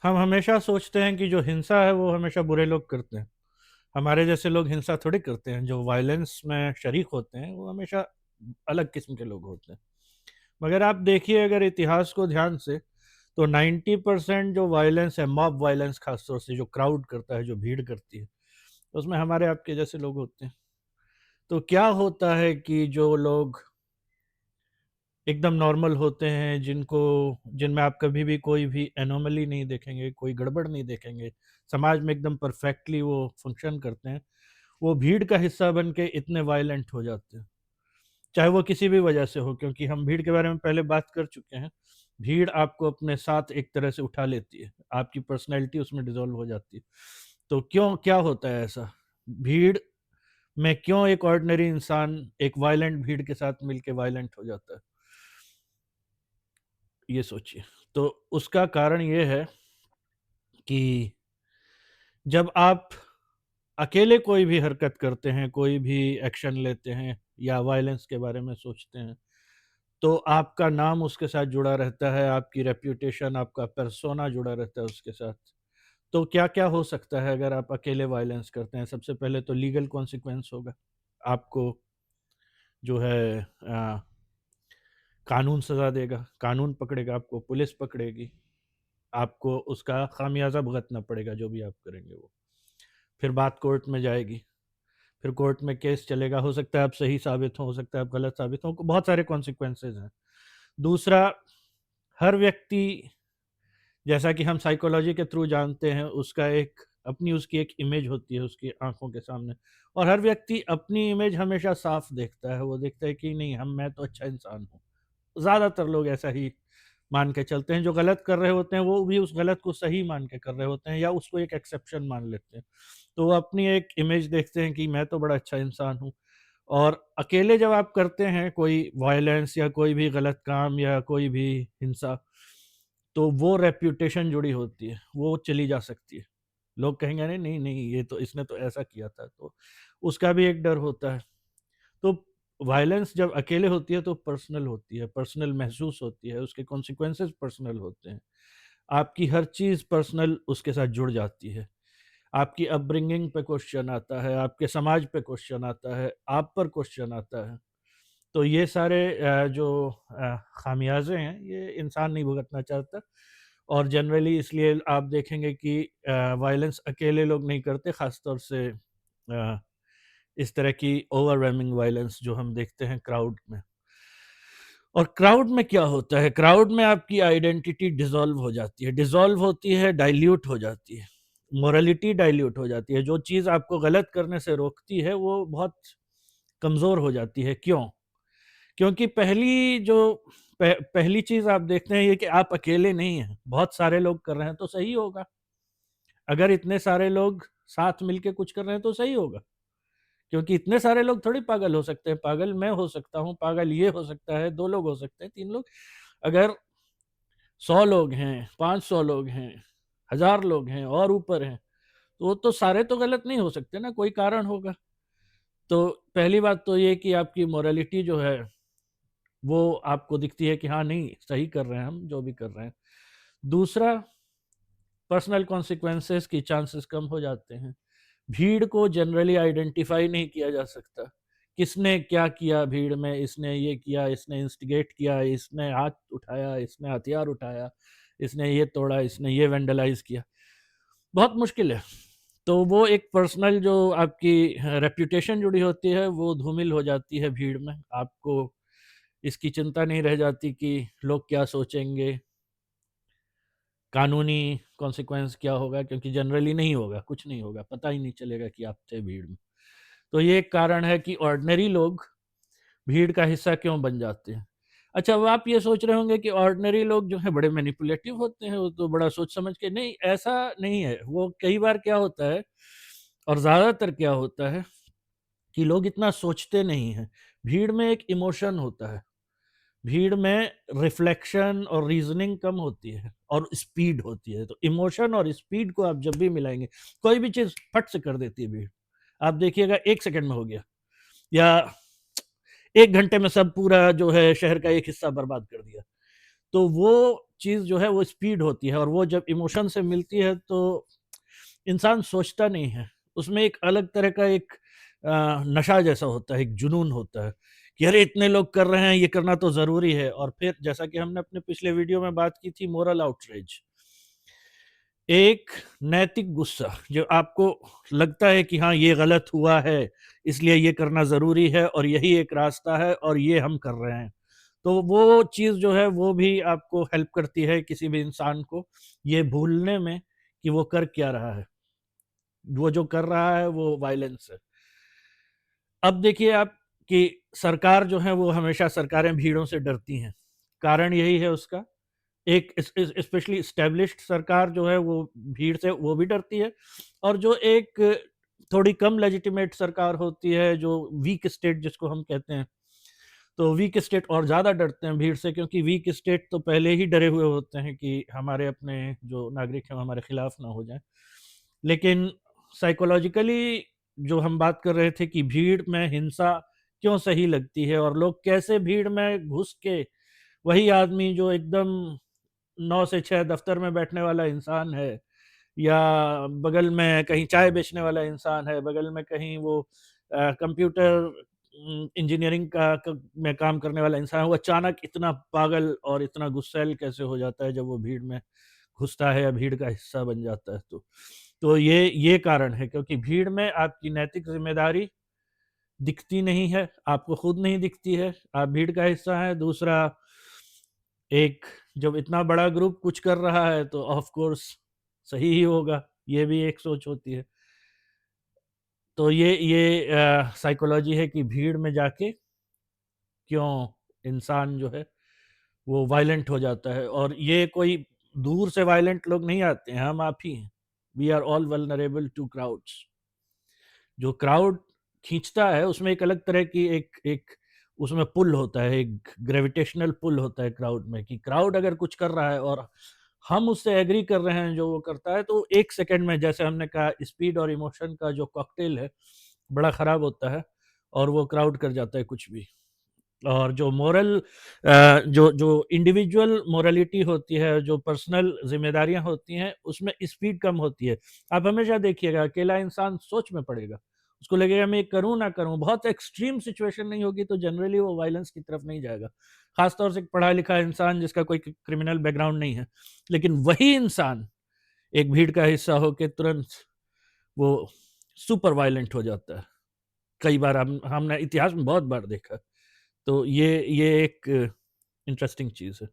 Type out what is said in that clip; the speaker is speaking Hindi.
हम हमेशा सोचते हैं कि जो हिंसा है वो हमेशा बुरे लोग करते हैं। हमारे जैसे लोग हिंसा थोड़ी करते हैं। जो वायलेंस में शरीक होते हैं वो हमेशा अलग किस्म के लोग होते हैं। मगर आप देखिए अगर इतिहास को ध्यान से, तो 90% जो वायलेंस है, मॉब वायलेंस खासतौर से जो क्राउड करता है, जो भीड़ करती है, उसमें हमारे आपके जैसे लोग होते हैं। तो क्या होता है कि जो लोग एकदम नॉर्मल होते हैं, जिनमें आप कभी भी कोई भी एनोमली नहीं देखेंगे, कोई गड़बड़ नहीं देखेंगे, समाज में एकदम परफेक्टली वो फंक्शन करते हैं, वो भीड़ का हिस्सा बन के इतने वायलेंट हो जाते हैं। चाहे वो किसी भी वजह से हो, क्योंकि हम भीड़ के बारे में पहले बात कर चुके हैं। भीड़ आपको अपने साथ एक तरह से उठा लेती है, आपकी पर्सनैलिटी उसमें डिसॉल्व हो जाती है। तो क्यों, क्या होता है ऐसा? भीड़ में क्यों एक ऑर्डिनरी इंसान एक वायलेंट भीड़ के साथ मिलके वायलेंट हो जाता है? ये सोचिए। तो उसका कारण ये है कि जब आप अकेले कोई भी हरकत करते हैं, कोई भी एक्शन लेते हैं या वायलेंस के बारे में सोचते हैं, तो आपका नाम उसके साथ जुड़ा रहता है, आपकी रेप्यूटेशन, आपका पर्सोना जुड़ा रहता है उसके साथ। तो क्या-क्या हो सकता है अगर आप अकेले वायलेंस करते हैं? सबसे पहले तो लीगल कॉन्सिक्वेंस होगा। आपको जो है कानून सज़ा देगा, कानून पकड़ेगा आपको, पुलिस पकड़ेगी, आपको उसका खामियाज़ा भुगतना पड़ेगा जो भी आप करेंगे वो। फिर बात कोर्ट में जाएगी, फिर कोर्ट में केस चलेगा, हो सकता है आप सही साबित हो सकता है आप गलत साबित हों, बहुत सारे कॉन्सिक्वेंसेज़ हैं। दूसरा, हर व्यक्ति, जैसा कि हम साइकोलॉजी के थ्रू जानते हैं, उसका एक अपनी उसकी एक इमेज होती है उसकी आँखों के सामने, और हर व्यक्ति अपनी इमेज हमेशा साफ देखता है, वो देखता है कि नहीं, हम मैं तो अच्छा इंसान हूँ। ज़्यादातर लोग ऐसा ही मान के चलते हैं, जो गलत कर रहे होते हैं वो भी उस गलत को सही मान के कर रहे होते हैं या उसको एक एक्सेप्शन मान लेते हैं। तो वो अपनी एक इमेज देखते हैं कि मैं तो बड़ा अच्छा इंसान हूँ। और अकेले जब आप करते हैं कोई वायलेंस या कोई भी गलत काम या कोई भी हिंसा, तो वो रेप्यूटेशन जुड़ी होती है, वो चली जा सकती है। लोग कहेंगे अरे नहीं, नहीं, ये तो इसने तो ऐसा किया था, तो उसका भी एक डर होता है। तो वायलेंस जब अकेले होती है तो पर्सनल होती है, पर्सनल महसूस होती है, उसके कॉन्सिक्वेंसेस पर्सनल होते हैं। आपकी हर चीज़ पर्सनल उसके साथ जुड़ जाती है। आपकी अपब्रिंगिंग पे क्वेश्चन आता है, आपके समाज पे क्वेश्चन आता है, आप पर क्वेश्चन आता है। तो ये सारे जो खामियाज़े हैं, ये इंसान नहीं भुगतना चाहता। और जनरली इसलिए आप देखेंगे कि वायलेंस अकेले लोग नहीं करते, ख़ास तौर से इस तरह की ओवरवेलमिंग वायलेंस जो हम देखते हैं क्राउड में। और क्राउड में क्या होता है? क्राउड में आपकी आइडेंटिटी डिसॉल्व हो जाती है, डिसॉल्व होती है, डाइल्यूट हो जाती है, मोरालिटी डाइल्यूट हो जाती है। जो चीज़ आपको गलत करने से रोकती है वो बहुत कमज़ोर हो जाती है। क्यों? क्योंकि पहली चीज़ आप देखते हैं ये कि आप अकेले नहीं हैं, बहुत सारे लोग कर रहे हैं तो सही होगा। अगर इतने सारे लोग साथ मिलके कुछ कर रहे हैं तो सही होगा। क्योंकि इतने सारे लोग थोड़ी पागल हो सकते हैं, पागल मैं हो सकता हूँ, पागल ये हो सकता है, 2 लोग हो सकते हैं, 3 लोग। अगर 100 लोग हैं, 500 लोग हैं, 1000 लोग हैं और ऊपर हैं, तो वो तो सारे तो गलत नहीं हो सकते ना, कोई कारण होगा। तो पहली बात तो ये कि आपकी मोरालिटी जो है, वो आपको दिखती है कि हाँ, नहीं, सही कर रहे हैं हम, जो भी कर रहे हैं। दूसरा, पर्सनल कॉन्सिक्वेंसेस की चांसेस कम हो जाते हैं। भीड़ को जनरली आइडेंटिफ़ाई नहीं किया जा सकता। किसने क्या किया भीड़ में, इसने ये किया, इसने इंस्टिगेट किया, इसने हाथ उठाया, इसने हथियार उठाया, इसने ये तोड़ा, इसने ये वैंडलाइज़ किया। बहुत मुश्किल है। तो वो एक पर्सनल जो आपकी रेप्यूटेशन जुड़ी होती है, वो धूमिल हो जाती है भीड़ में। आपको इसकी चिंता नहीं रह जाती कि लोग क्या सोचेंगे, कानूनी कॉन्सिक्वेंस क्या होगा, क्योंकि जनरली नहीं होगा, कुछ नहीं होगा, पता ही नहीं चलेगा कि आप थे भीड़ में। तो ये एक कारण है कि ऑर्डिनरी लोग भीड़ का हिस्सा क्यों बन जाते हैं। अच्छा, अब आप ये सोच रहे होंगे कि ऑर्डिनरी लोग जो हैं बड़े मैनिपुलेटिव होते हैं, वो तो बड़ा सोच समझ के, नहीं, ऐसा नहीं है। वो कई बार क्या होता है और ज़्यादातर क्या होता है कि लोग इतना सोचते नहीं हैं। भीड़ में एक इमोशन होता है। भीड़ में रिफ्लेक्शन और रीज़निंग कम होती है और स्पीड होती है। तो इमोशन और स्पीड को आप जब भी मिलाएँगे, कोई भी चीज़ फट से कर देती है भीड़। आप देखिएगा 1 सेकंड में हो गया, या 1 घंटे में सब पूरा जो है शहर का एक हिस्सा बर्बाद कर दिया। तो वो चीज़ जो है वो स्पीड होती है, और वो जब इमोशन से मिलती है तो इंसान सोचता नहीं है। उसमें एक अलग तरह का एक नशा जैसा होता है, एक जुनून होता है कि अरे इतने लोग कर रहे हैं, ये करना तो ज़रूरी है। और फिर जैसा कि हमने अपने पिछले वीडियो में बात की थी, मोरल आउटरेज, एक नैतिक गुस्सा जो आपको लगता है कि हाँ, ये गलत हुआ है, इसलिए ये करना ज़रूरी है और यही एक रास्ता है और ये हम कर रहे हैं। तो वो चीज़ जो है वो भी आपको हेल्प करती है किसी भी इंसान को ये भूलने में कि वो कर क्या रहा है। वो जो कर रहा है वो वायलेंस है। अब देखिए आप कि सरकार जो है वो हमेशा सरकारें भीड़ों से डरती हैं। कारण यही है उसका, एक स्पेशली एस्टेब्लिश्ड सरकार जो है वो भीड़ से वो भी डरती है, और जो एक थोड़ी कम लेजिटिमेट सरकार होती है, जो वीक स्टेट जिसको हम कहते हैं, तो वीक स्टेट और ज़्यादा डरते हैं भीड़ से, क्योंकि वीक स्टेट तो पहले ही डरे हुए होते हैं कि हमारे अपने जो नागरिक हैं वो हमारे खिलाफ ना हो जाएं। लेकिन साइकोलॉजिकली जो हम बात कर रहे थे कि भीड़ में हिंसा क्यों सही लगती है, और लोग कैसे भीड़ में घुस के, वही आदमी जो एकदम 9 से 6 दफ्तर में बैठने वाला इंसान है, या बगल में कहीं चाय बेचने वाला इंसान है, बगल में कहीं वो कंप्यूटर इंजीनियरिंग में काम करने वाला इंसान है, वो अचानक इतना पागल और इतना गुस्सैल कैसे हो जाता है जब वो भीड़ में घुसता है या भीड़ का हिस्सा बन जाता है। तो ये कारण है, क्योंकि भीड़ में आपकी नैतिक जिम्मेदारी दिखती नहीं है, आपको खुद नहीं दिखती है, आप भीड़ का हिस्सा हैं। दूसरा, एक जब इतना बड़ा ग्रुप कुछ कर रहा है तो ऑफ कोर्स सही ही होगा, ये भी एक सोच होती है। तो ये साइकोलॉजी है कि भीड़ में जाके क्यों इंसान जो है वो वायलेंट हो जाता है, और ये कोई दूर से वायलेंट लोग नहीं आते हैं, हम आप ही हैं। We are all vulnerable to crowds. जो क्राउड खींचता है उसमें एक अलग तरह की एक एक उसमें पुल होता है, एक ग्रेविटेशनल पुल होता है क्राउड में, कि क्राउड अगर कुछ कर रहा है और हम उससे एग्री कर रहे हैं जो वो करता है, तो एक सेकंड में, जैसे हमने कहा, स्पीड और इमोशन का जो कॉकटेल है बड़ा खराब होता है, और वो क्राउड कर जाता है कुछ भी। और जो जो जो इंडिविजुअल मोरालिटी होती है, जो पर्सनल जिम्मेदारियां होती हैं, उसमें स्पीड कम होती है। आप हमेशा देखिएगा अकेला इंसान सोच में पड़ेगा, उसको लगेगा मैं ये करूं ना करूं, बहुत एक्सट्रीम सिचुएशन नहीं होगी तो जनरली वो वायलेंस की तरफ नहीं जाएगा। खासतौर से एक पढ़ा लिखा इंसान जिसका कोई क्रिमिनल बैकग्राउंड नहीं है, लेकिन वही इंसान एक भीड़ का हिस्सा होकर तुरंत वो सुपर वायलेंट हो जाता है। कई बार हमने इतिहास में बहुत बार देखा। तो ये एक इंटरेस्टिंग चीज़ है।